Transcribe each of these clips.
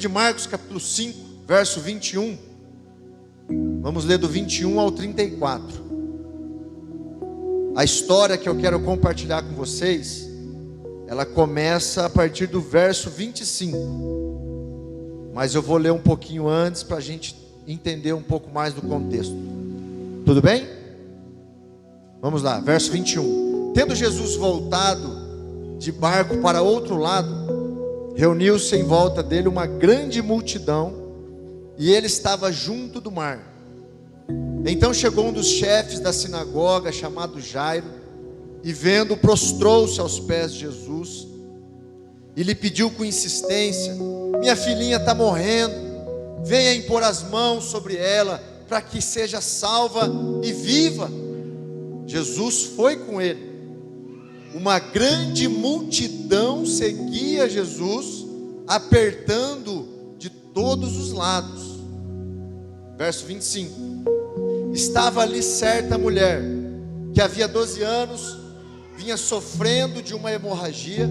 de Marcos, capítulo 5, verso 21. Vamos ler do 21 ao 34. A história que eu quero compartilhar com vocês, ela começa a partir do verso 25. Mas eu vou ler um pouquinho antes para a gente entender um pouco mais do contexto. Tudo bem? Vamos lá, verso 21. Tendo Jesus voltado de barco para outro lado, reuniu-se em volta dele uma grande multidão, e ele estava junto do mar. Então chegou um dos chefes da sinagoga, chamado Jairo, e vendo, prostrou-se aos pés de Jesus, e lhe pediu com insistência: minha filhinha está morrendo, venha impor as mãos sobre ela, para que seja salva e viva. Jesus foi com ele. Uma grande multidão seguia Jesus, apertando de todos os lados. Verso 25. Estava ali certa mulher, que havia 12 anos, vinha sofrendo de uma hemorragia.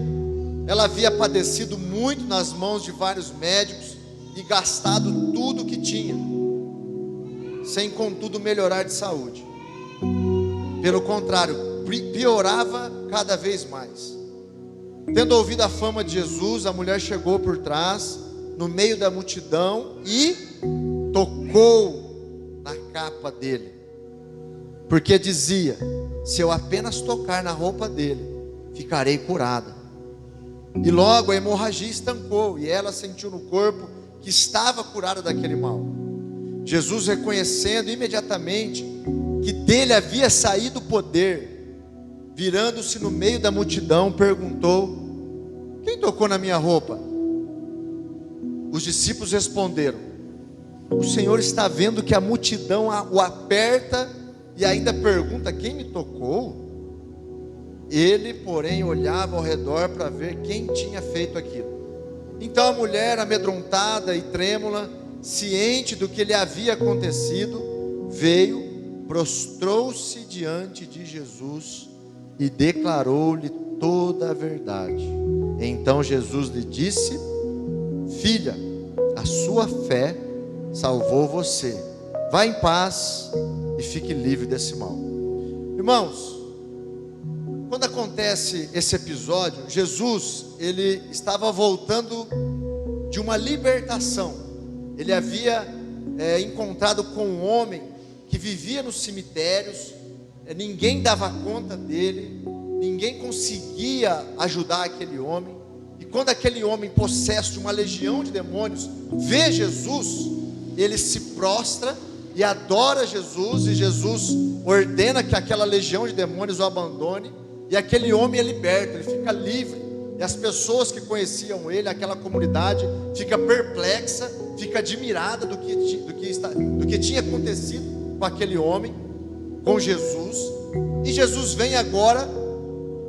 Ela havia padecido muito nas mãos de vários médicos e gastado tudo o que tinha, sem contudo melhorar de saúde. Pelo contrário, piorava cada vez mais. Tendo ouvido a fama de Jesus, a mulher chegou por trás, no meio da multidão, e tocou na capa dele, porque dizia: se eu apenas tocar na roupa dele, ficarei curada. E logo a hemorragia estancou, e ela sentiu no corpo que estava curada daquele mal. Jesus, reconhecendo imediatamente que dele havia saído o poder, virando-se no meio da multidão, perguntou: quem tocou na minha roupa? Os discípulos responderam: o Senhor está vendo que a multidão o aperta e ainda pergunta: quem me tocou? Ele, porém, olhava ao redor para ver quem tinha feito aquilo. Então a mulher, amedrontada e trêmula, ciente do que lhe havia acontecido, veio, prostrou-se diante de Jesus e declarou-lhe toda a verdade. Então Jesus lhe disse: filha, a sua fé salvou você. Vá em paz e fique livre desse mal. Irmãos, quando acontece esse episódio, Jesus, ele estava voltando de uma libertação. Ele havia encontrado com um homem que vivia nos cemitérios, ninguém dava conta dele, ninguém conseguia ajudar aquele homem. E quando aquele homem, possesso de uma legião de demônios, vê Jesus, ele se prostra e adora Jesus, e Jesus ordena que aquela legião de demônios o abandone, e aquele homem é liberto, ele fica livre. E as pessoas que conheciam ele, aquela comunidade, fica perplexa, fica admirada do que tinha acontecido com aquele homem, com Jesus. E Jesus vem agora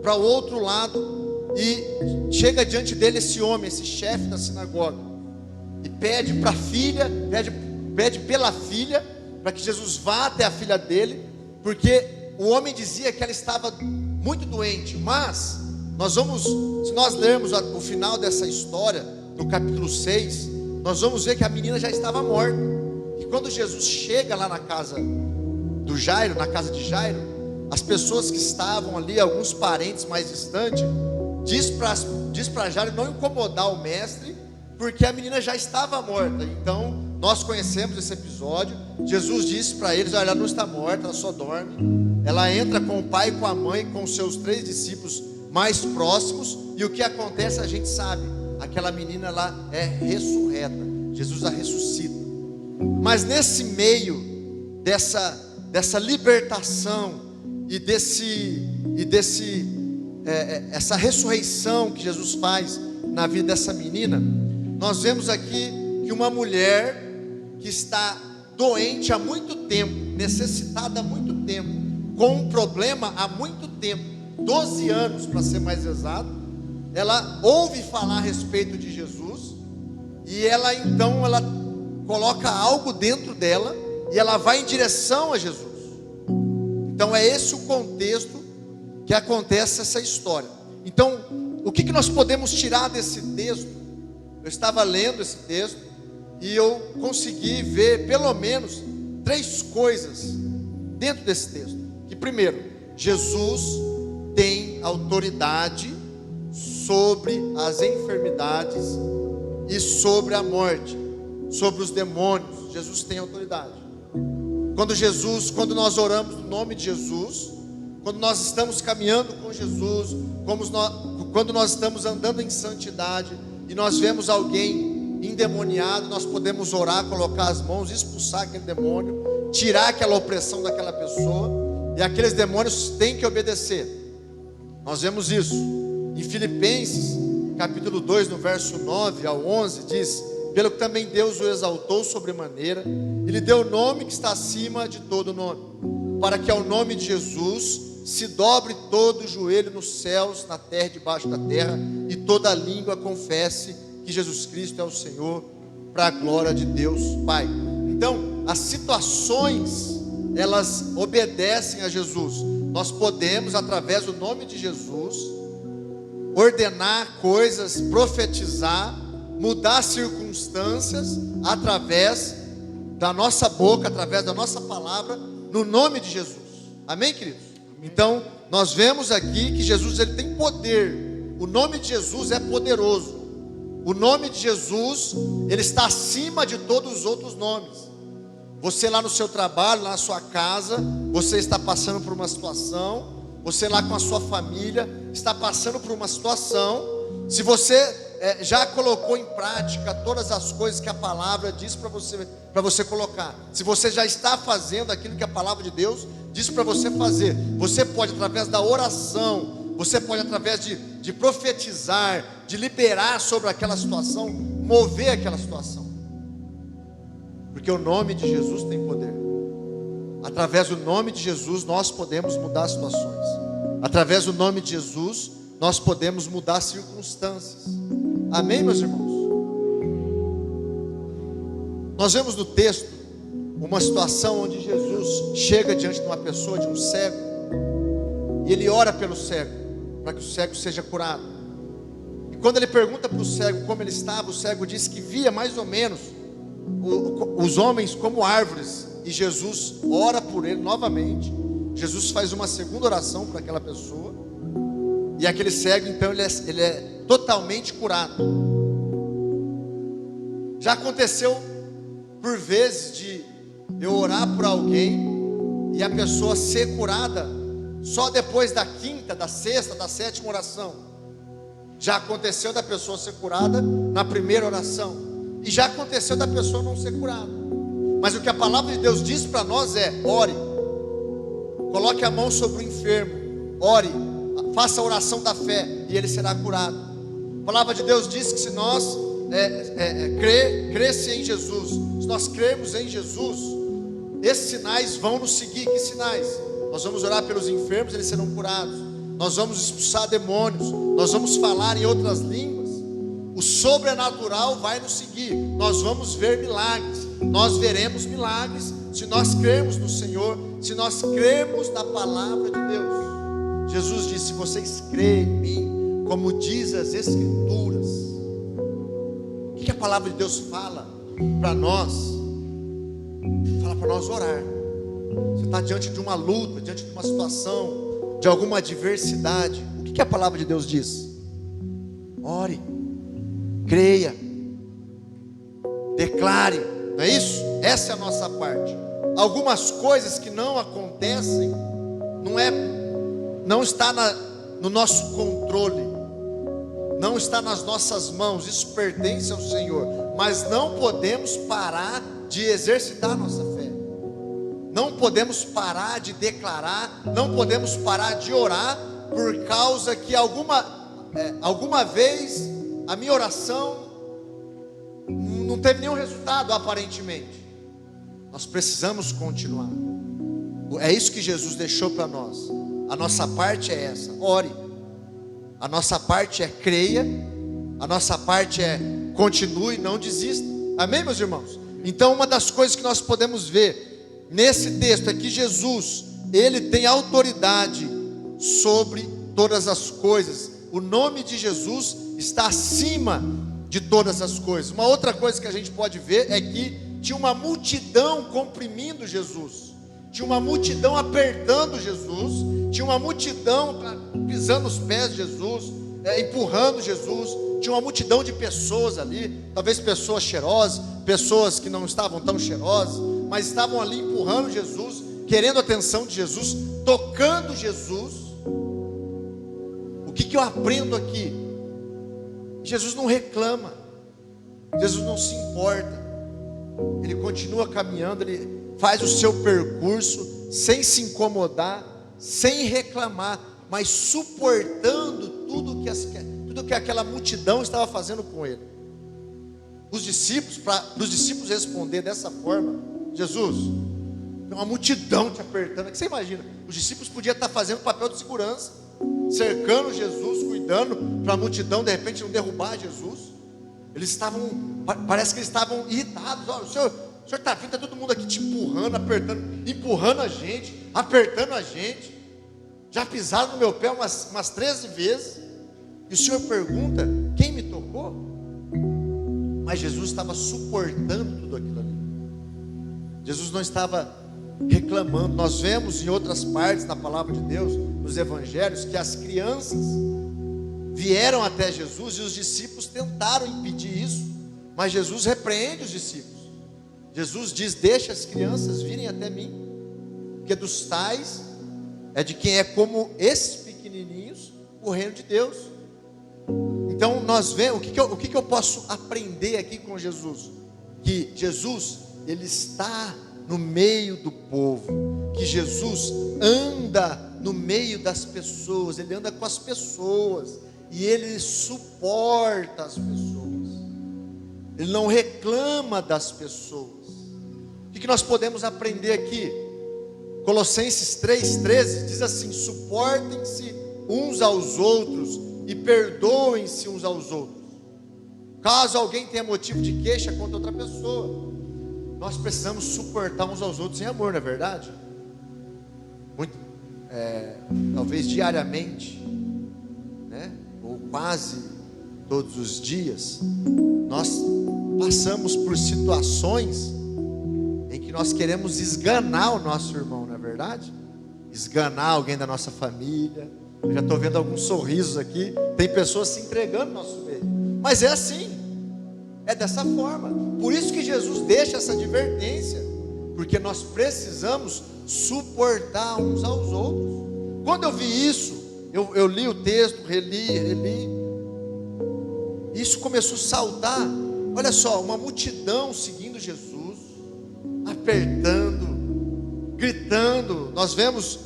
para o outro lado e chega diante dele esse homem, esse chefe da sinagoga, e pede para a filha, pede pela filha, para que Jesus vá até a filha dele, porque o homem dizia que ela estava muito doente. Mas se nós lermos o final dessa história, no capítulo 6, nós vamos ver que a menina já estava morta. E quando Jesus chega lá na casa do Jairo, na casa de Jairo, as pessoas que estavam ali, alguns parentes mais distantes, diz para Jairo não incomodar o mestre, porque a menina já estava morta. Então nós conhecemos esse episódio. Jesus disse para eles: olha, ela não está morta, ela só dorme. Ela entra com o pai, com a mãe, com os seus 3 discípulos mais próximos, e o que acontece a gente sabe. Aquela menina lá é ressurreta, Jesus a ressuscita. Mas nesse meio dessa libertação e essa ressurreição que Jesus faz na vida dessa menina, nós vemos aqui que uma mulher que está doente há muito tempo, necessitada há muito tempo, com um problema há muito tempo, 12 anos para ser mais exato, ela ouve falar a respeito de Jesus, e ela coloca algo dentro dela, e ela vai em direção a Jesus. Então é esse o contexto que acontece essa história. Então, o que nós podemos tirar desse texto? Eu estava lendo esse texto e eu consegui ver pelo menos 3 coisas dentro desse texto. Que primeiro, Jesus tem autoridade sobre as enfermidades e sobre a morte, sobre os demônios. Jesus tem autoridade. Quando nós oramos no nome de Jesus, quando nós estamos caminhando com Jesus, quando nós estamos andando em santidade e nós vemos alguém endemoniado, nós podemos orar, colocar as mãos, expulsar aquele demônio, tirar aquela opressão daquela pessoa, e aqueles demônios têm que obedecer. Nós vemos isso em Filipenses capítulo 2, no verso 9 ao 11, diz: pelo que também Deus o exaltou sobremaneira, e lhe deu o nome que está acima de todo nome, para que ao nome de Jesus se dobre todo o joelho nos céus, na terra e debaixo da terra, e toda língua confesse que Jesus Cristo é o Senhor, para a glória de Deus Pai. Então, as situações, elas obedecem a Jesus. Nós podemos, através do nome de Jesus, ordenar coisas, profetizar, mudar circunstâncias, através da nossa boca, através da nossa palavra, no nome de Jesus. Amém, queridos? Então, nós vemos aqui que Jesus, ele tem poder. O nome de Jesus é poderoso. O nome de Jesus, ele está acima de todos os outros nomes. Você lá no seu trabalho, lá na sua casa, você está passando por uma situação. Você lá com a sua família está passando por uma situação. Se você já colocou em prática todas as coisas que a palavra diz para você colocar, se você já está fazendo aquilo que a palavra de Deus diz para você fazer, você pode, através da oração, você pode, através de profetizar, de liberar sobre aquela situação, mover aquela situação, porque o nome de Jesus tem poder. Através do nome de Jesus nós podemos mudar situações. Através do nome de Jesus nós podemos mudar circunstâncias. Amém, meus irmãos? Nós vemos no texto uma situação onde Jesus chega diante de uma pessoa, de um cego, e ele ora pelo cego, para que o cego seja curado. E quando ele pergunta para o cego como ele estava, o cego diz que via mais ou menos os homens como árvores. E Jesus ora por ele novamente. Jesus faz uma segunda oração para aquela pessoa, e aquele cego, então, ele é totalmente curado. Já aconteceu por vezes de eu orar por alguém e a pessoa ser curada só depois da quinta, da sexta, da sétima oração. Já aconteceu da pessoa ser curada na primeira oração, e já aconteceu da pessoa não ser curada. Mas o que a palavra de Deus diz para nós é: ore, coloque a mão sobre o enfermo, ore, faça a oração da fé e ele será curado. A palavra de Deus diz que se nós cresse em Jesus, se nós crermos em Jesus, esses sinais vão nos seguir. Que sinais? Nós vamos orar pelos enfermos, eles serão curados. Nós vamos expulsar demônios, nós vamos falar em outras línguas. O sobrenatural vai nos seguir. Nós vamos ver milagres, nós veremos milagres se nós crermos no Senhor, se nós crermos na palavra de Deus. Jesus disse: se vocês creem em mim, como diz as Escrituras. O que a palavra de Deus fala para nós? Fala para nós orar. Você está diante de uma luta, diante de uma situação, de alguma adversidade. O que a palavra de Deus diz? Ore, creia, declare, não é isso? Essa é a nossa parte. Algumas coisas que não acontecem, não está no nosso controle, não está nas nossas mãos, isso pertence ao Senhor, mas não podemos parar de exercitar a nossa fé, não podemos parar de declarar, não podemos parar de orar, por causa que alguma vez a minha oração não teve nenhum resultado aparentemente. Nós precisamos continuar. É isso que Jesus deixou para nós. A nossa parte é essa: ore. A nossa parte é creia. A nossa parte é continue, não desista. Amém, meus irmãos? Então, uma das coisas que nós podemos ver nesse texto é que Jesus, ele tem autoridade sobre todas as coisas. O nome de Jesus está acima de todas as coisas. Uma outra coisa que a gente pode ver é que tinha uma multidão comprimindo Jesus, tinha uma multidão apertando Jesus, tinha uma multidão pisando os pés de Jesus, empurrando Jesus, tinha uma multidão de pessoas ali, talvez pessoas cheirosas, pessoas que não estavam tão cheirosas, mas estavam ali empurrando Jesus, querendo a atenção de Jesus, tocando Jesus. O que eu aprendo aqui? Jesus não reclama, Jesus não se importa, Ele continua caminhando, Ele faz o seu percurso, sem se incomodar, sem reclamar, mas suportando tudo que aquela multidão estava fazendo com Ele. Os discípulos, para os discípulos responder dessa forma: Jesus, tem uma multidão te apertando. Você imagina, os discípulos podiam estar fazendo papel de segurança, cercando Jesus, cuidando para a multidão de repente não derrubar Jesus. Eles estavam, parece que eles estavam irritados. Olha, o senhor está vindo, está todo mundo aqui te empurrando, apertando, empurrando a gente, apertando a gente. Já pisaram no meu pé umas 13 vezes. E o senhor pergunta: quem me tocou? Mas Jesus estava suportando tudo aquilo ali. Jesus não estava reclamando. Nós vemos em outras partes da palavra de Deus, nos evangelhos, que as crianças vieram até Jesus e os discípulos tentaram impedir isso, mas Jesus repreende os discípulos. Jesus diz: deixa as crianças virem até mim, porque dos tais é de quem é como esses pequenininhos o reino de Deus. Então nós vemos, o que eu posso aprender aqui com Jesus? Que Jesus, Ele está no meio do povo, que Jesus anda no meio das pessoas, Ele anda com as pessoas, e Ele suporta as pessoas, Ele não reclama das pessoas. O que nós podemos aprender aqui? Colossenses 3,13 diz assim: suportem-se uns aos outros e perdoem-se uns aos outros, caso alguém tenha motivo de queixa contra outra pessoa. Nós precisamos suportar uns aos outros em amor, não é verdade? Talvez diariamente, né? Ou quase todos os dias, nós passamos por situações em que nós queremos esganar o nosso irmão, não é verdade? Esganar alguém da nossa família. Eu já estou vendo alguns sorrisos aqui. Tem pessoas se entregando no nosso meio. Mas é assim, é dessa forma. Por isso que Jesus deixa essa advertência, porque nós precisamos suportar uns aos outros. Quando eu vi isso, eu li o texto, reli. Isso começou a saltar. Olha só, uma multidão seguindo Jesus, apertando, gritando. Nós vemos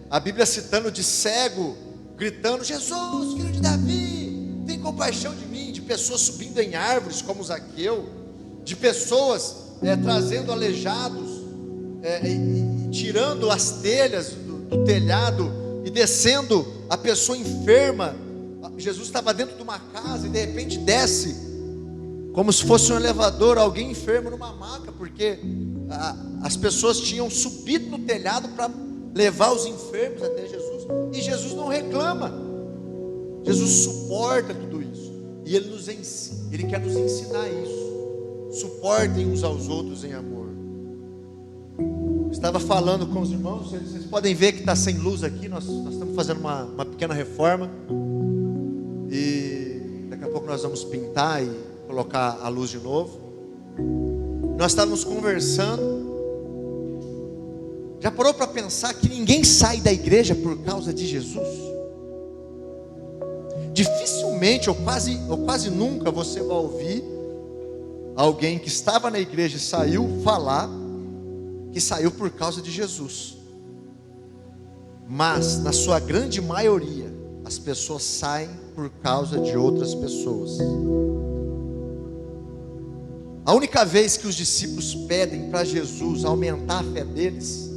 a Bíblia citando de cego, gritando: Jesus, filho de Davi, tem compaixão de mim. De pessoas subindo em árvores como Zaqueu, de pessoas trazendo aleijados, tirando as telhas do telhado e descendo a pessoa enferma. Jesus estava dentro de uma casa e de repente desce, como se fosse um elevador, alguém enfermo numa maca, porque as pessoas tinham subido no telhado para levar os enfermos até Jesus, e Jesus não reclama. Jesus suporta tudo isso, e Ele nos ensina, Ele quer nos ensinar isso. Suportem uns aos outros em amor. Estava falando com os irmãos, vocês podem ver que está sem luz aqui. Nós estamos fazendo uma pequena reforma, e daqui a pouco nós vamos pintar e colocar a luz de novo. Nós estávamos conversando. Já parou para pensar que ninguém sai da igreja por causa de Jesus? Dificilmente, ou quase nunca, você vai ouvir alguém que estava na igreja e saiu falar que saiu por causa de Jesus. Mas na sua grande maioria, as pessoas saem por causa de outras pessoas. A única vez que os discípulos pedem para Jesus aumentar a fé deles,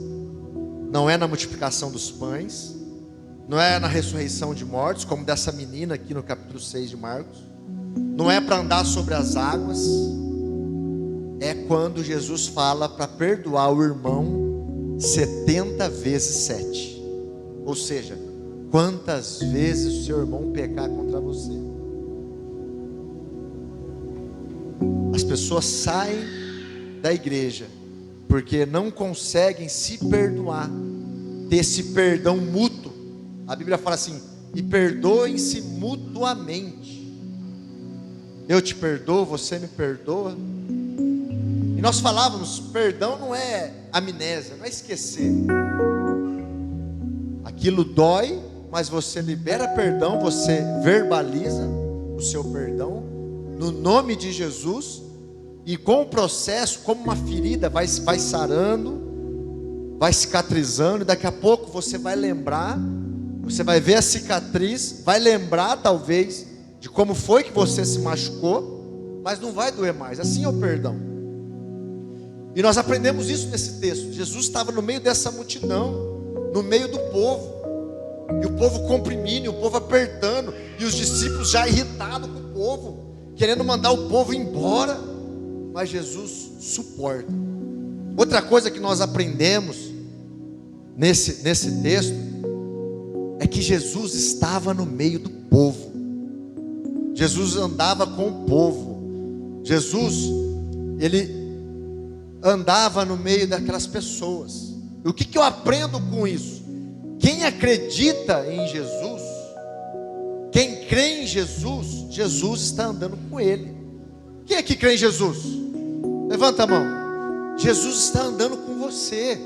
não é na multiplicação dos pães, não é na ressurreição de mortos, como dessa menina aqui no capítulo 6 de Marcos, não é para andar sobre as águas, é quando Jesus fala para perdoar o irmão 70 vezes 7. Ou seja, quantas vezes o seu irmão pecar contra você. As pessoas saem da igreja porque não conseguem se perdoar, ter esse perdão mútuo. A Bíblia fala assim: e perdoem-se mutuamente. Eu te perdoo, você me perdoa. E nós falávamos, perdão não é amnésia, não é esquecer. Aquilo dói, mas você libera perdão, você verbaliza o seu perdão no nome de Jesus, e com o processo, como uma ferida, vai sarando, vai cicatrizando, e daqui a pouco você vai lembrar, você vai ver a cicatriz, vai lembrar talvez de como foi que você se machucou, mas não vai doer mais. Assim é o perdão. E nós aprendemos isso nesse texto. Jesus estava no meio dessa multidão, no meio do povo, e o povo comprimindo, e o povo apertando, e os discípulos já irritados com o povo, querendo mandar o povo embora, mas Jesus suporta. Outra coisa que nós aprendemos nesse texto é que Jesus estava no meio do povo. Jesus andava com o povo. Jesus, ele andava no meio daquelas pessoas. E o que eu aprendo com isso? Quem acredita em Jesus, quem crê em Jesus, Jesus está andando com ele. Quem é que crê em Jesus? Levanta a mão. Jesus está andando com você.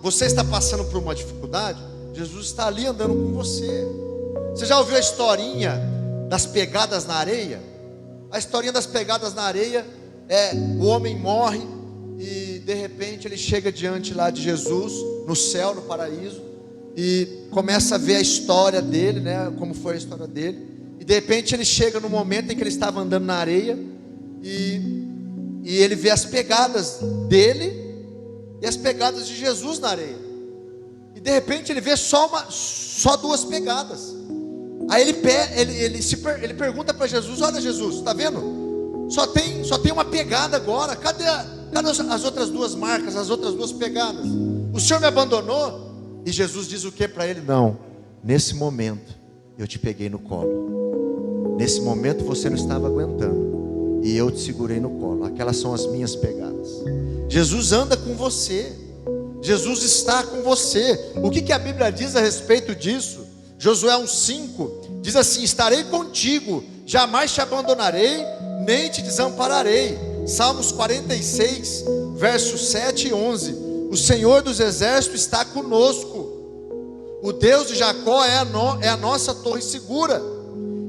Você está passando por uma dificuldade, Jesus está ali andando com você. Você já ouviu a historinha das pegadas na areia? A historinha das pegadas na areia é: o homem morre e de repente ele chega diante lá de Jesus, no céu, no paraíso, e começa a ver a história dele, né, como foi a história dele. E de repente ele chega no momento em que ele estava andando na areia, e ele vê as pegadas dele e as pegadas de Jesus na areia. E de repente ele vê só duas pegadas. Aí ele pergunta para Jesus: olha, Jesus, está vendo? Só tem uma pegada agora. Cadê as outras duas marcas, as outras duas pegadas? O Senhor me abandonou? E Jesus diz o que para ele? Não, nesse momento eu te peguei no colo. Nesse momento você não estava aguentando, e eu te segurei no colo. Aquelas são as minhas pegadas. Jesus anda com você. Jesus está com você. O que a Bíblia diz a respeito disso? Josué 1,5 diz assim: estarei contigo, jamais te abandonarei, nem te desampararei. Salmos 46, versos 7 e 11: o Senhor dos exércitos está conosco, o Deus de Jacó é a nossa torre segura.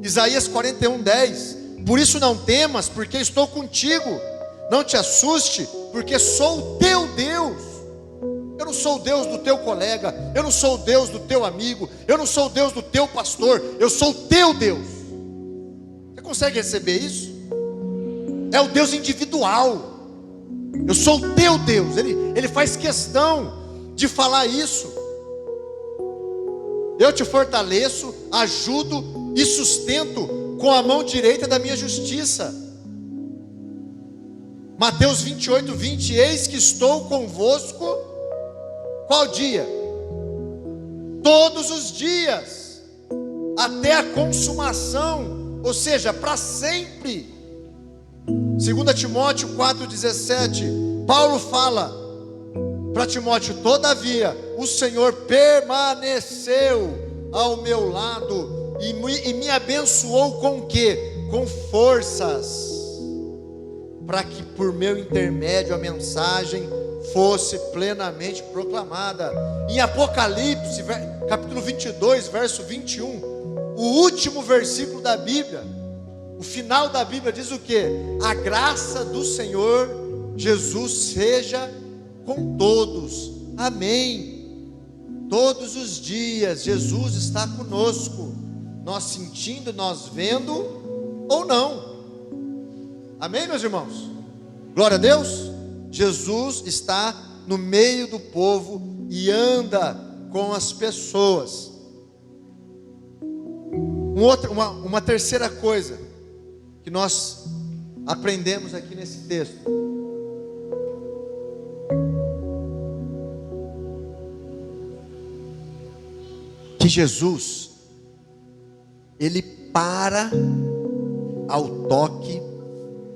Isaías 41:10: por isso não temas, porque estou contigo, não te assuste, porque sou o teu Deus. Eu não sou o Deus do teu colega, eu não sou o Deus do teu amigo, eu não sou o Deus do teu pastor, eu sou o teu Deus. Você consegue receber isso? É o Deus individual. Eu sou o teu Deus. Ele faz questão de falar isso. Eu te fortaleço, ajudo e sustento com a mão direita da minha justiça. Mateus 28:20: eis que estou convosco. Qual dia? Todos os dias, até a consumação, ou seja, para sempre. 2 Timóteo 4,17, Paulo fala para Timóteo: todavia o Senhor permaneceu ao meu lado e me abençoou com o quê? Com forças, para que por meu intermédio a mensagem fosse plenamente proclamada. Em Apocalipse, capítulo 22, verso 21, o último versículo da Bíblia, o final da Bíblia diz o que? A graça do Senhor Jesus seja com todos, amém. Todos os dias Jesus está conosco, nós sentindo, nós vendo ou não, amém, meus irmãos? Glória a Deus. Jesus está no meio do povo e anda com as pessoas. Uma terceira coisa que nós aprendemos aqui nesse texto: que Jesus, ele para ao toque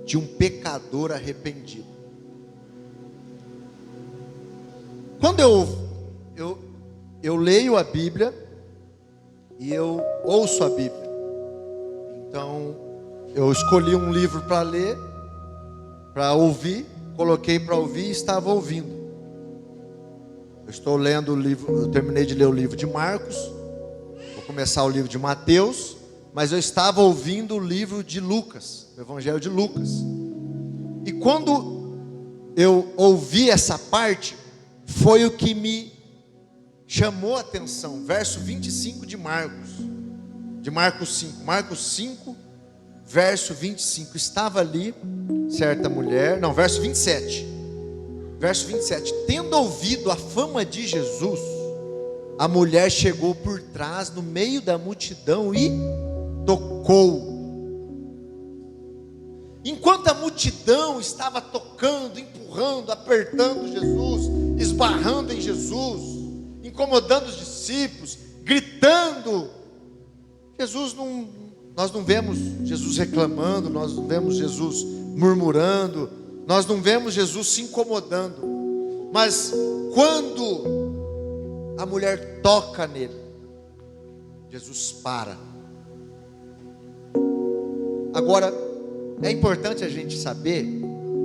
de um pecador arrependido. Quando eu leio a Bíblia e eu ouço a Bíblia, então eu escolhi um livro para ler, para ouvir, coloquei para ouvir e estava ouvindo. Eu estou lendo o livro, eu terminei de ler o livro de Marcos, vou começar o livro de Mateus, mas eu estava ouvindo o livro de Lucas, o Evangelho de Lucas. E quando eu ouvi essa parte, foi o que me chamou a atenção. Verso 25 de Marcos 5. Marcos 5, verso 25. Estava ali certa mulher, não, verso 27. Verso 27. Tendo ouvido a fama de Jesus, a mulher chegou por trás, no meio da multidão, e tocou. Enquanto a multidão estava tocando, empurrando, apertando Jesus, esbarrando em Jesus, incomodando os discípulos, gritando, nós não vemos Jesus reclamando, nós não vemos Jesus murmurando, nós não vemos Jesus se incomodando. Mas quando a mulher toca nele, Jesus para. Agora, é importante a gente saber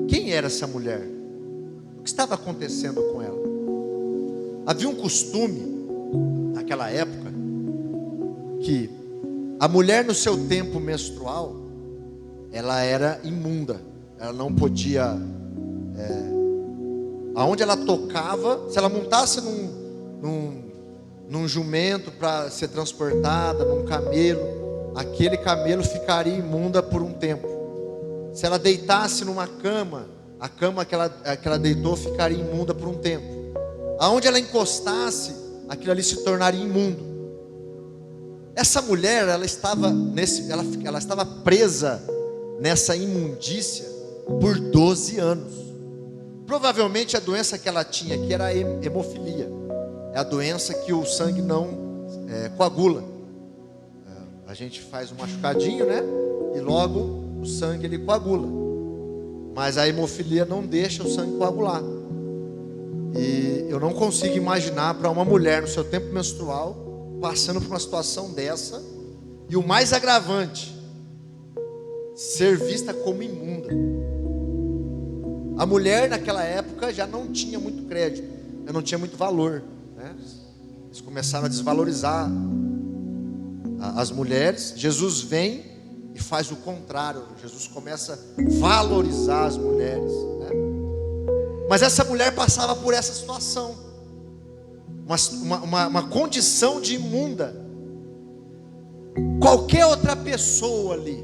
quem era essa mulher, o que estava acontecendo com ela. Havia um costume naquela época que a mulher no seu tempo menstrual, ela era imunda, ela não podia, aonde ela tocava, se ela montasse num jumento para ser transportada, num camelo, aquele camelo ficaria imunda por um tempo. Se ela deitasse numa cama, a cama que ela deitou ficaria imunda por um tempo. Aonde ela encostasse, aquilo ali se tornaria imundo. Essa mulher, ela estava presa nessa imundícia por 12 anos. Provavelmente a doença que ela tinha aqui era a hemofilia. É a doença que o sangue não coagula. A gente faz um machucadinho, né? E logo o sangue ele coagula. Mas a hemofilia não deixa o sangue coagular. E eu não consigo imaginar para uma mulher no seu tempo menstrual passando por uma situação dessa, e o mais agravante, ser vista como imunda. A mulher naquela época já não tinha muito crédito, já não tinha muito valor, né? Eles começaram a desvalorizar as mulheres. Jesus vem e faz o contrário. Jesus começa a valorizar as mulheres, né? Mas essa mulher passava por essa situação, uma condição de imunda. Qualquer outra pessoa ali,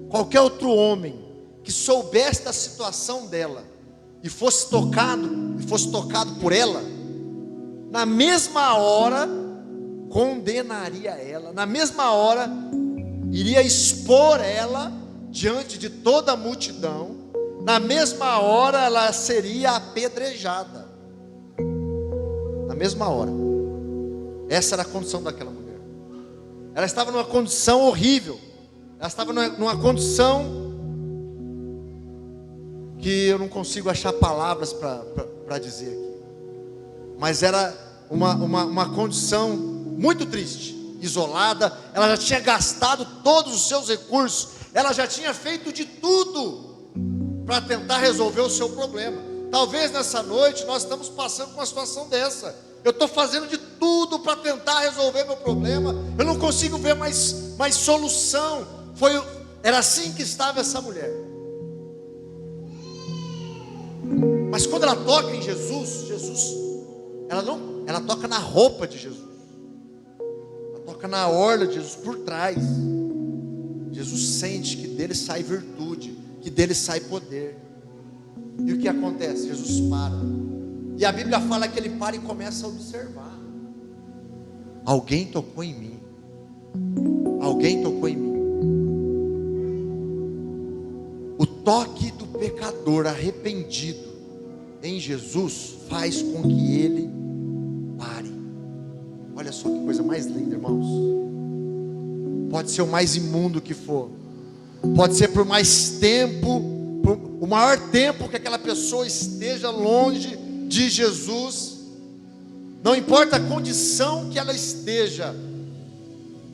qualquer outro homem que soubesse da situação dela e fosse tocado por ela, na mesma hora condenaria ela, na mesma hora iria expor ela diante de toda a multidão, na mesma hora ela seria apedrejada. Na mesma hora. Essa era a condição daquela mulher. Ela estava numa condição horrível. Ela estava numa condição que eu não consigo achar palavras para dizer aqui. Mas era uma condição muito triste, isolada. Ela já tinha gastado todos os seus recursos. Ela já tinha feito de tudo para tentar resolver o seu problema. Talvez nessa noite nós estamos passando por uma situação dessa. Eu estou fazendo de tudo para tentar resolver meu problema. Eu não consigo ver mais solução. Era assim que estava essa mulher. Mas quando ela toca em Jesus, ela toca na roupa de Jesus. Ela toca na orla de Jesus, por trás. Jesus sente que dele sai virtude, que dele sai poder. E o que acontece? Jesus para. E a Bíblia fala que ele para e começa a observar. Alguém tocou em mim. Alguém tocou em mim. O toque do pecador arrependido em Jesus faz com que ele pare. Olha só que coisa mais linda, irmãos. pode ser o mais imundo que for, pode ser por mais tempo, por o maior tempo que aquela pessoa esteja longe de Jesus, não importa a condição que ela esteja,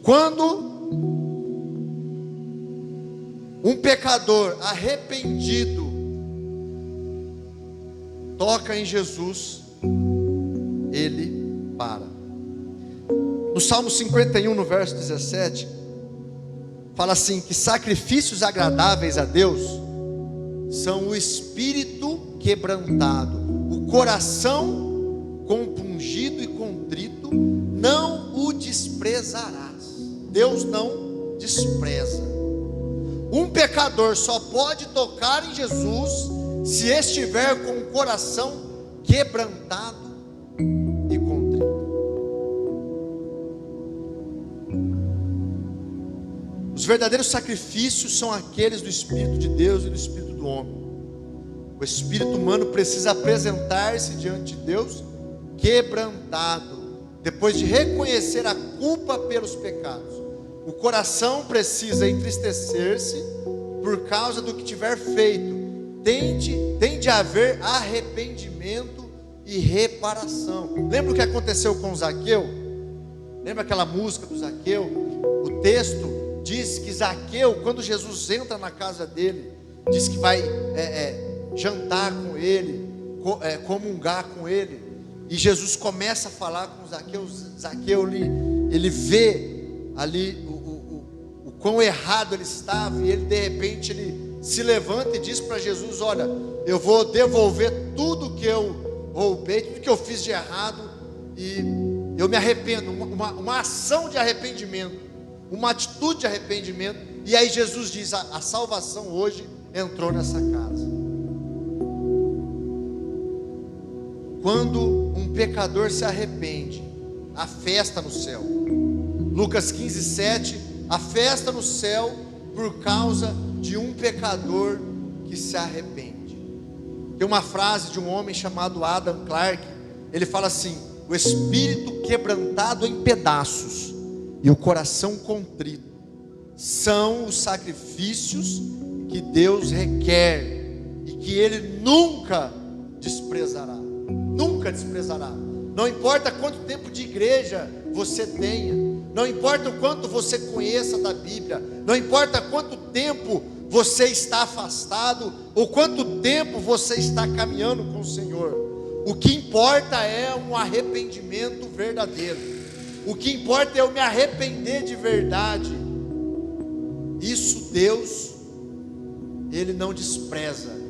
quando um pecador arrependido toca em Jesus, ele para. No Salmo 51, no verso 17, fala assim, que sacrifícios agradáveis a Deus são o espírito quebrantado, o coração compungido e contrito, não o desprezarás. Deus não despreza. Um pecador só pode tocar em Jesus se estiver com o coração quebrantado e contrito. Os verdadeiros sacrifícios são aqueles do Espírito de Deus e do Espírito do homem. O espírito humano precisa apresentar-se diante de Deus quebrantado, depois de reconhecer a culpa pelos pecados. O coração precisa entristecer-se por causa do que tiver feito. Tem de haver arrependimento e reparação. Lembra o que aconteceu com Zaqueu? Lembra aquela música do Zaqueu? O texto diz que Zaqueu, quando Jesus entra na casa dele, diz que vai jantar com ele, comungar com ele, e Jesus começa a falar com Zaqueu. Zaqueu ele vê ali o quão errado ele estava, e ele de repente ele se levanta e diz para Jesus: olha, eu vou devolver tudo que eu roubei, tudo que eu fiz de errado, e eu me arrependo. Uma ação de arrependimento, uma atitude de arrependimento. E aí Jesus diz: a salvação hoje entrou nessa casa. Quando um pecador se arrepende, há festa no céu. Lucas 15:7, a festa no céu por causa de um pecador que se arrepende. Tem uma frase de um homem chamado Adam Clarke. Ele fala assim: o espírito quebrantado em pedaços e o coração contrito são os sacrifícios que Deus requer e que Ele nunca desprezará. Nunca desprezará. Não importa quanto tempo de igreja você tenha, não importa o quanto você conheça da Bíblia, não importa quanto tempo você está afastado, ou quanto tempo você está caminhando com o Senhor, o que importa é um arrependimento verdadeiro. O que importa é eu me arrepender de verdade. Isso Deus, Ele não despreza.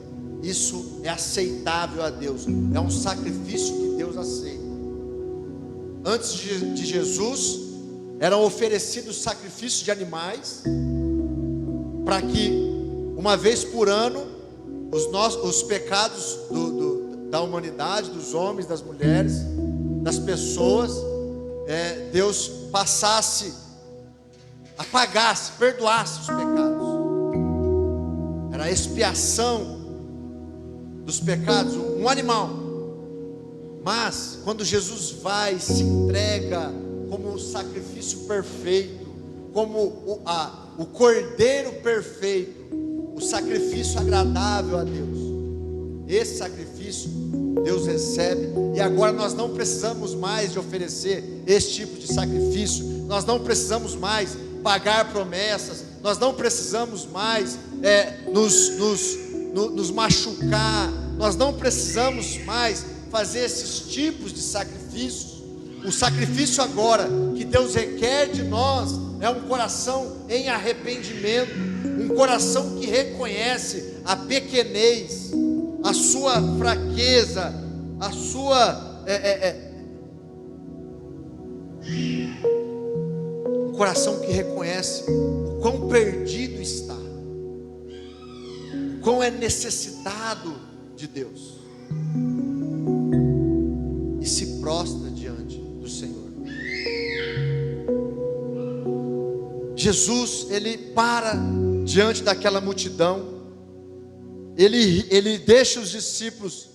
Isso é aceitável a Deus, é um sacrifício que Deus aceita. Antes de Jesus, eram oferecidos sacrifícios de animais, para que uma vez por ano os pecados da humanidade, dos homens, das mulheres, das pessoas, Deus apagasse, perdoasse os pecados. Era a expiação dos pecados, um animal. Mas quando Jesus vai, se entrega como o sacrifício perfeito, como o cordeiro perfeito, o sacrifício agradável a Deus, esse sacrifício Deus recebe. E agora nós não precisamos mais de oferecer esse tipo de sacrifício, nós não precisamos mais pagar promessas, nós não precisamos mais nos machucar, nós não precisamos mais fazer esses tipos de sacrifícios. O sacrifício agora que Deus requer de nós é um coração em arrependimento, um coração que reconhece a pequenez, a sua fraqueza, a sua um coração que reconhece o quão perdido está, o quão é necessitado de Deus, e se prostra diante do Senhor. Jesus, Ele para diante daquela multidão, Ele deixa os discípulos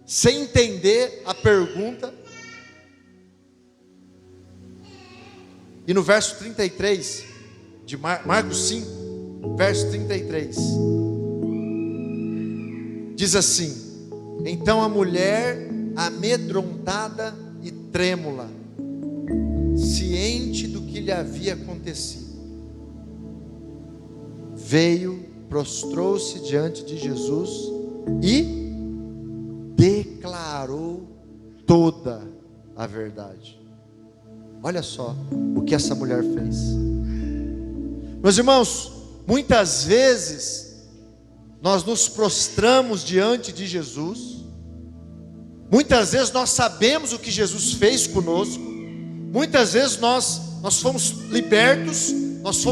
sem entender a pergunta, E no verso 33 de Marcos 5, verso 33, diz assim: então a mulher, amedrontada e trêmula, ciente do que lhe havia acontecido, veio, prostrou-se diante de Jesus e declarou toda a verdade. Olha só o que essa mulher fez. Meus irmãos, muitas vezes nós nos prostramos diante de Jesus, muitas vezes nós sabemos o que Jesus fez conosco, muitas vezes nós fomos libertos, nós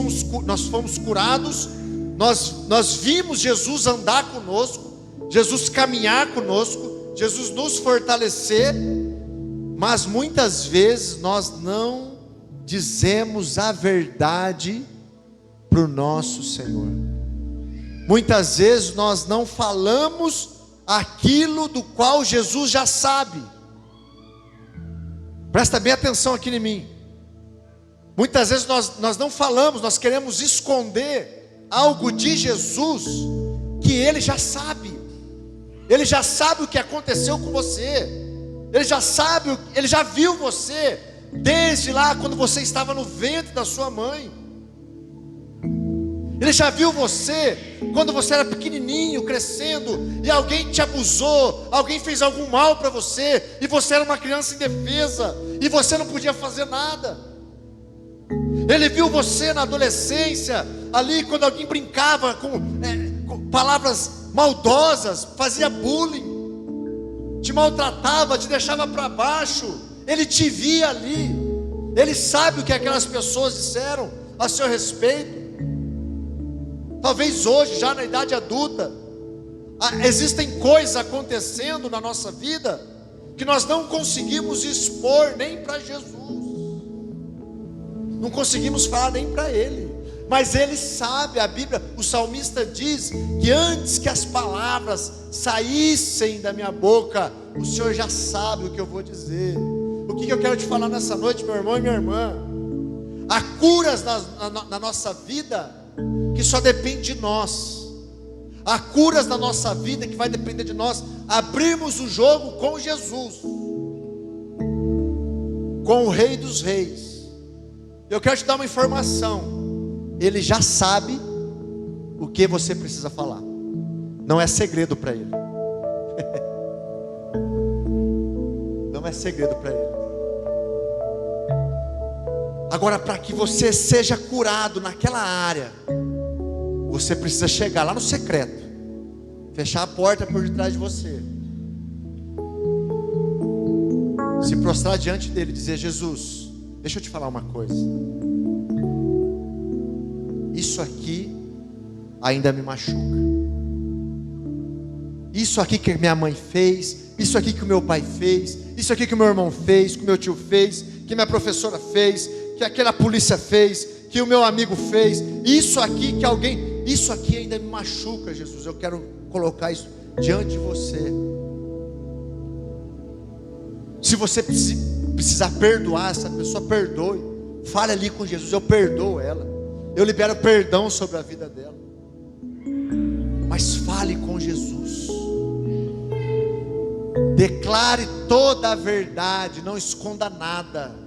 fomos curados, nós vimos Jesus andar conosco, Jesus caminhar conosco, Jesus nos fortalecer, mas muitas vezes nós não dizemos a verdade para o nosso Senhor. Muitas vezes nós não falamos aquilo do qual Jesus já sabe. Presta bem atenção aqui em mim. Muitas vezes nós não falamos, nós queremos esconder algo de Jesus que Ele já sabe. Ele já sabe o que aconteceu com você. Ele já sabe, Ele já viu você desde lá quando você estava no ventre da sua mãe. Ele já viu você quando você era pequenininho, crescendo, e alguém te abusou, alguém fez algum mal para você, e você era uma criança indefesa, e você não podia fazer nada. Ele viu você na adolescência, ali quando alguém brincava com palavras maldosas, fazia bullying, te maltratava, te deixava para baixo. Ele te via ali. Ele sabe o que aquelas pessoas disseram a seu respeito. Talvez hoje, já na idade adulta, existem coisas acontecendo na nossa vida que nós não conseguimos expor nem para Jesus, não conseguimos falar nem para Ele, mas Ele sabe. A Bíblia, o salmista diz que antes que as palavras saíssem da minha boca, o Senhor já sabe o que eu vou dizer. O que eu quero te falar nessa noite, meu irmão e minha irmã? Há curas na nossa vida que só depende de nós. Há curas na nossa vida que vai depender de nós abrirmos o jogo com Jesus, com o Rei dos Reis. Eu quero te dar uma informação: Ele já sabe o que você precisa falar. Não é segredo para Ele. Não é segredo para Ele. Agora, para que você seja curado naquela área, você precisa chegar lá no secreto, fechar a porta por detrás de você, se prostrar diante dele e dizer: Jesus, deixa eu te falar uma coisa. Isso aqui ainda me machuca. Isso aqui que minha mãe fez, isso aqui que o meu pai fez, isso aqui que o meu irmão fez, que o meu tio fez, que minha professora fez, que aquela polícia fez, que o meu amigo fez, isso aqui que alguém, isso aqui ainda me machuca, Jesus. Eu quero colocar isso diante de você. Se você precisar perdoar essa pessoa, perdoe. Fale ali com Jesus: eu perdoo ela, eu libero perdão sobre a vida dela. Mas fale com Jesus. Declare toda a verdade, não esconda nada.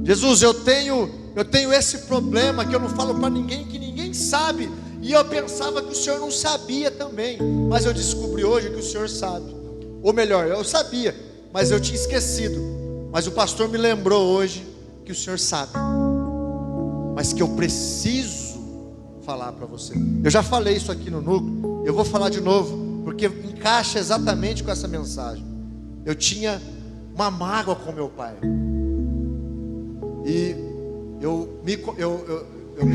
Jesus, eu tenho esse problema que eu não falo para ninguém, que ninguém sabe. E eu pensava que o Senhor não sabia também, mas eu descobri hoje que o Senhor sabe. Ou melhor, eu sabia, mas eu tinha esquecido. Mas o pastor me lembrou hoje que o Senhor sabe, mas que eu preciso falar para você. Eu já falei isso aqui no núcleo, eu vou falar de novo, porque encaixa exatamente com essa mensagem. Eu tinha uma mágoa com meu pai, e eu me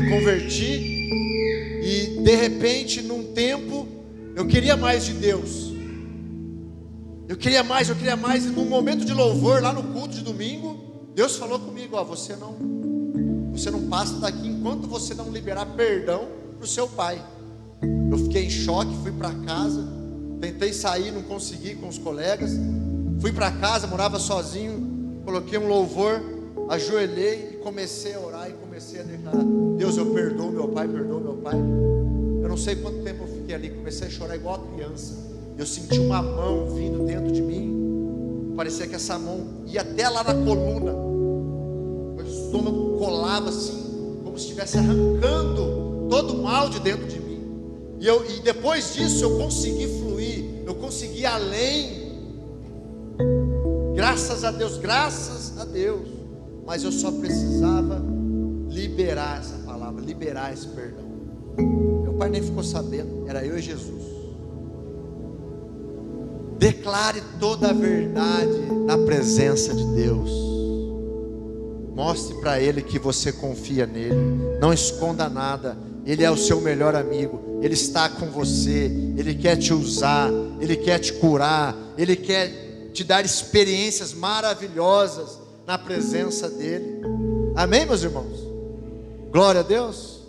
converti, e de repente, num tempo, eu queria mais de Deus. Eu queria mais, e num momento de louvor, lá no culto de domingo, Deus falou comigo: ó, você não passa daqui enquanto você não liberar perdão para o seu pai. Eu fiquei em choque, fui para casa, tentei sair, não consegui com os colegas. Fui para casa, morava sozinho, coloquei um louvor ajoelhei e comecei a orar e comecei a declarar: Deus, eu perdoo meu pai, perdoo meu pai. Eu não sei quanto tempo eu fiquei ali, comecei a chorar igual a criança. Eu senti uma mão vindo dentro de mim, parecia que essa mão ia até lá na coluna, o estômago colava assim, como se estivesse arrancando todo o mal de dentro de mim. E depois disso eu consegui fluir, eu consegui ir além. Graças a Deus, graças a Deus. Mas eu só precisava liberar essa palavra, liberar esse perdão. Meu pai nem ficou sabendo, era eu e Jesus. Declare toda a verdade na presença de Deus. Mostre para Ele que você confia nele. Não esconda nada. Ele é o seu melhor amigo. Ele está com você. Ele quer te usar. Ele quer te curar. Ele quer te dar experiências maravilhosas na presença dele. Amém, meus irmãos? Glória a Deus.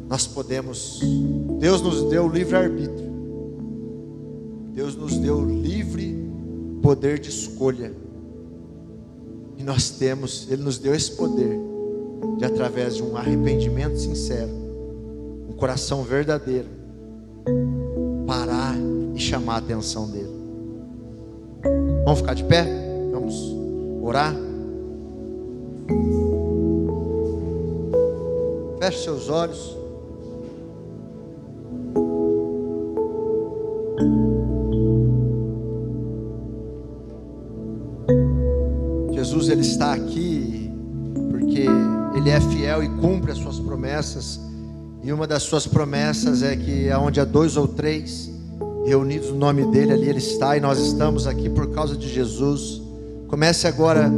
Nós podemos, Deus nos deu livre-arbítrio, Deus nos deu livre poder de escolha, e nós temos, Ele nos deu esse poder, de através de um arrependimento sincero, um coração verdadeiro, parar e chamar a atenção dEle. Vamos ficar de pé? Vamos orar? Feche seus olhos. Jesus, Ele está aqui porque Ele é fiel e cumpre as suas promessas, e uma das suas promessas é que aonde há 2 ou 3 reunidos no nome dEle, ali Ele está, e nós estamos aqui por causa de Jesus. Comece agora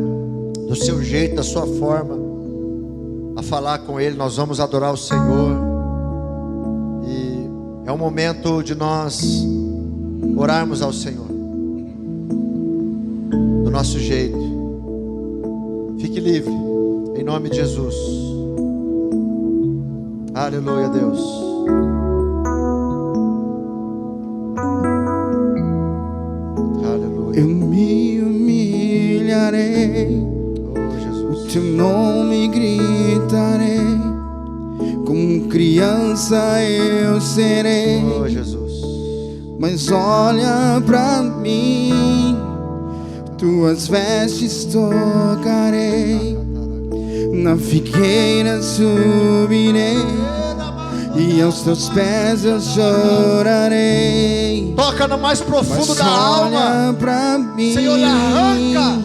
do seu jeito, da sua forma, a falar com Ele. Nós vamos adorar o Senhor, e é o momento de nós orarmos ao Senhor do nosso jeito. Fique livre, em nome de Jesus. Aleluia, Deus. Aleluia. Eu me humilharei, Oh, Jesus. o teu nome gritarei, como criança eu serei. Oh, Jesus. Mas olha pra mim, tuas vestes tocarei, na figueira subirei, e aos teus pés eu chorarei. Toca no mais profundo Mas da alma, olha pra mim, Senhor, e arranca,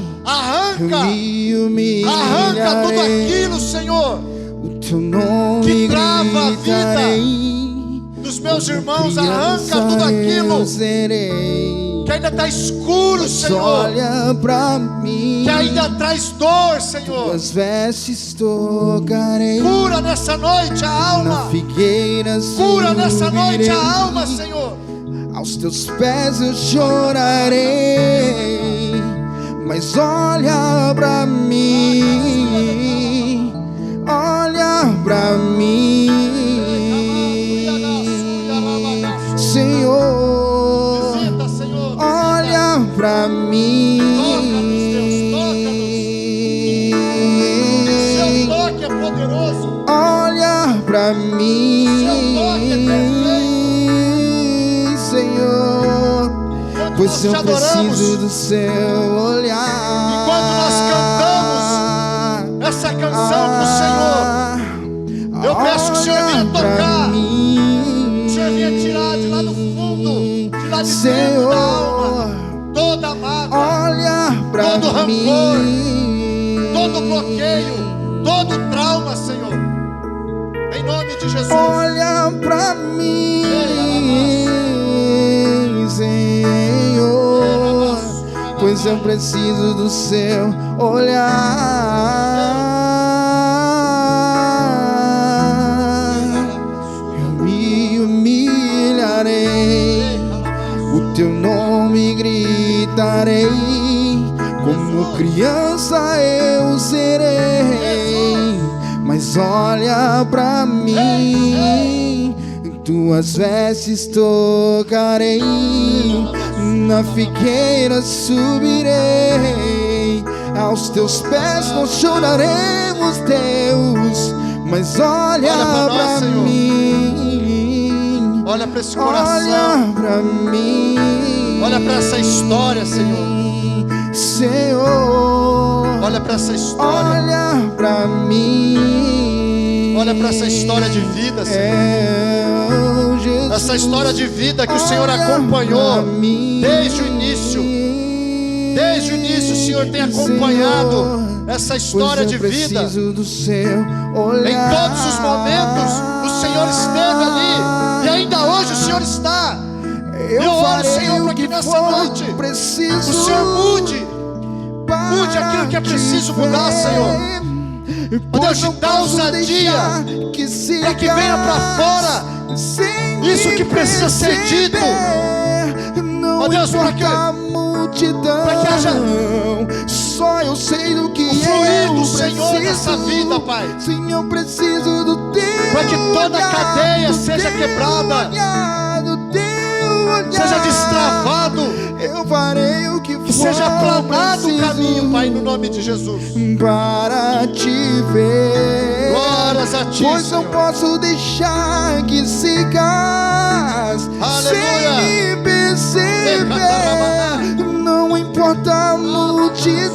eu me humilharei, arranca tudo aquilo, Senhor, o teu nome que trava a vida gritarei, dos meus irmãos. criança Arranca tudo aquilo eu serei. que ainda está escuro, Mas Senhor, olha pra mim, que ainda traz dor, Senhor. tuas vestes tocarei, Cura nessa noite a na alma, figueira cura nessa noite subirei, a alma, Senhor. aos teus pés eu chorarei. Mas olha pra mim, olha pra mim, Senhor, Visita, Senhor, olha pra mim. seu toque é poderoso, Olha pra mim, Senhor, pois eu preciso do seu olhar. Enquanto nós cantamos essa canção pro Senhor, eu peço que o Senhor venha tocar, o Senhor venha tirar de lá do fundo, de lá de dentro da alma, toda a mágoa, olha pra todo rancor, mim, todo bloqueio, todo trauma, Senhor, em nome de Jesus. olha pra mim, Senhor, pois eu preciso do seu olhar. Eu me humilharei, o teu nome gritarei, como criança eu serei. Mas olha pra mim, tuas vestes tocarei, na figueira subirei, aos teus pés nós choraremos, Deus. Mas olha pra mim, olha para esse coração, olha pra mim, olha para essa história, Senhor. Senhor, olha para essa história, olha pra mim, olha para essa história de vida, Senhor. Jesus, essa história de vida que o Senhor acompanhou desde o início. Desde o início o Senhor tem acompanhado essa história de vida. Em todos os momentos o Senhor esteve ali, e ainda hoje o Senhor está. Eu oro, Senhor, para que nessa noite o Senhor mude aquilo que é preciso mudar, Senhor. Ó Deus, te dá ousadia para que venha para fora isso que precisa ser dito. Ó Deus, para que haja só eu sei do que o fluir do preciso, Senhor nessa vida, Pai. Sim, eu preciso do teu para que toda a cadeia seja quebrada, seja destravado, eu farei o que seja aplanado o caminho, Pai, no nome de Jesus. Para te ver, glórias a ti, pois Senhor. não posso deixar que sigas sem me perceber. Não importa a multidão,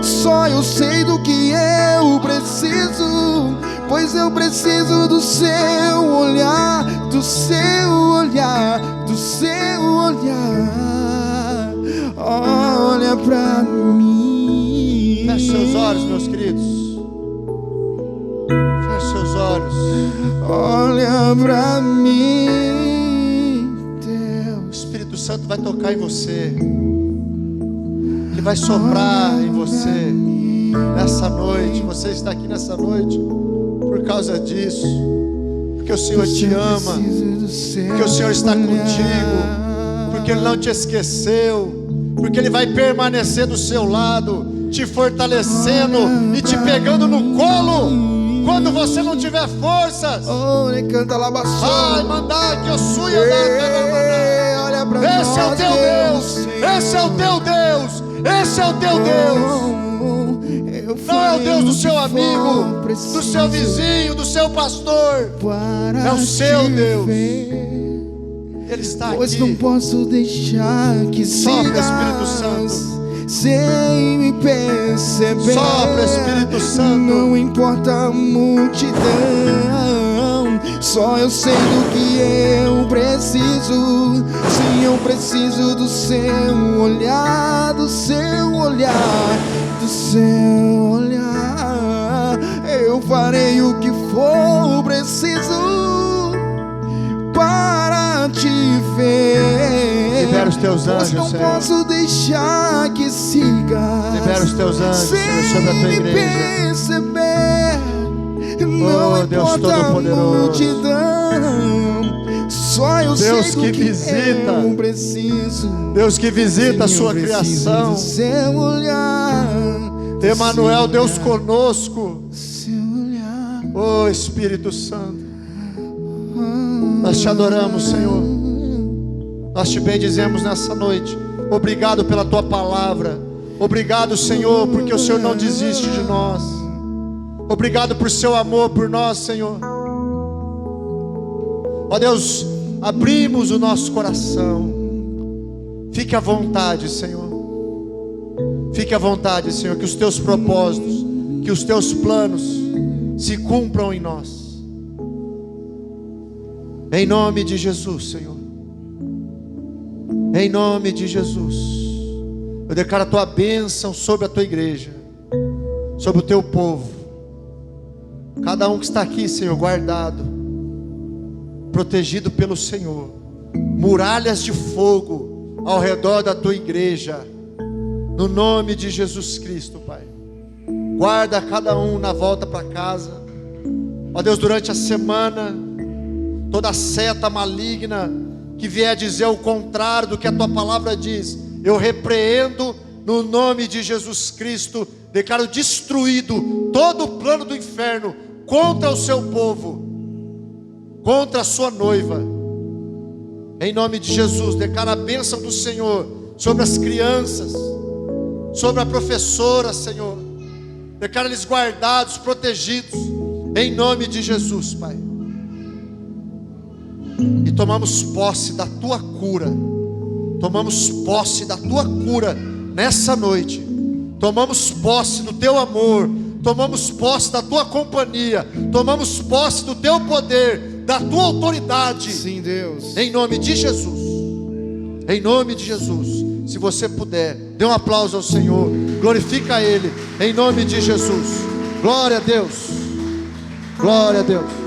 só eu sei do que eu preciso, pois eu preciso do seu olhar, do seu olhar, do seu olhar. Olha pra mim. Feche seus olhos, meus queridos. Feche seus olhos. Olha pra mim, Deus. O Espírito Santo vai tocar em você. Ele vai soprar em você nessa noite. Você está aqui nessa noite por causa disso, porque o Senhor te ama, porque o Senhor está contigo, porque Ele não te esqueceu, porque Ele vai permanecer do seu lado, te fortalecendo e te pegando no colo quando você não tiver forças. Vai mandar que eu sou. Esse é o teu Deus, esse é o teu Deus, esse é o teu Deus. Não é o Deus do seu amigo, do seu vizinho, do seu pastor. É o seu Deus. Ele está aqui. Pois não posso deixar que sopra, Espírito Santo, sem me perceber. Sopra, Espírito Santo. Não importa a multidão, só eu sei do que eu preciso. Sim, eu preciso do seu olhar, do seu olhar, do seu olhar. Eu farei o que for preciso para te ver. Libera os teus anjos, não Senhor. Posso deixar que siga. Libera os teus anjos, Senhor, sobre a tua igreja. Perceber. Não oh, Deus Todo-Poderoso, só eu Deus sei que visita, eu preciso. Deus que visita a sua criação. Seu olhar, Emanuel, Deus conosco. Oh Espírito Santo, nós te adoramos, Senhor. Nós te bendizemos nessa noite. Obrigado pela tua palavra. Obrigado, Senhor, porque o Senhor não desiste de nós. Obrigado por seu amor por nós, Senhor. Ó Deus, abrimos o nosso coração. Fique à vontade, Senhor. Fique à vontade, Senhor, que os teus propósitos, que os teus planos se cumpram em nós. Em nome de Jesus, Senhor. Em nome de Jesus. Eu declaro a tua bênção sobre a tua igreja, sobre o teu povo. Cada um que está aqui, Senhor, guardado, protegido pelo Senhor. Muralhas de fogo ao redor da tua igreja, no nome de Jesus Cristo, Pai. Guarda cada um na volta para casa. Ó Deus, durante a semana, toda seta maligna que vier dizer o contrário do que a tua palavra diz, eu repreendo no nome de Jesus Cristo. Declaro destruído todo o plano do inferno contra o seu povo, contra a sua noiva. Em nome de Jesus, declara a bênção do Senhor sobre as crianças, sobre a professora, Senhor. Declara eles guardados, protegidos, em nome de Jesus, Pai. E tomamos posse da Tua cura. Tomamos posse da Tua cura nessa noite. Tomamos posse do Teu amor. Tomamos posse da Tua companhia. Tomamos posse do Teu poder, da Tua autoridade. Sim, Deus. Em nome de Jesus. Em nome de Jesus. Se você puder, dê um aplauso ao Senhor. Glorifica a Ele. Em nome de Jesus. Glória a Deus. Glória a Deus.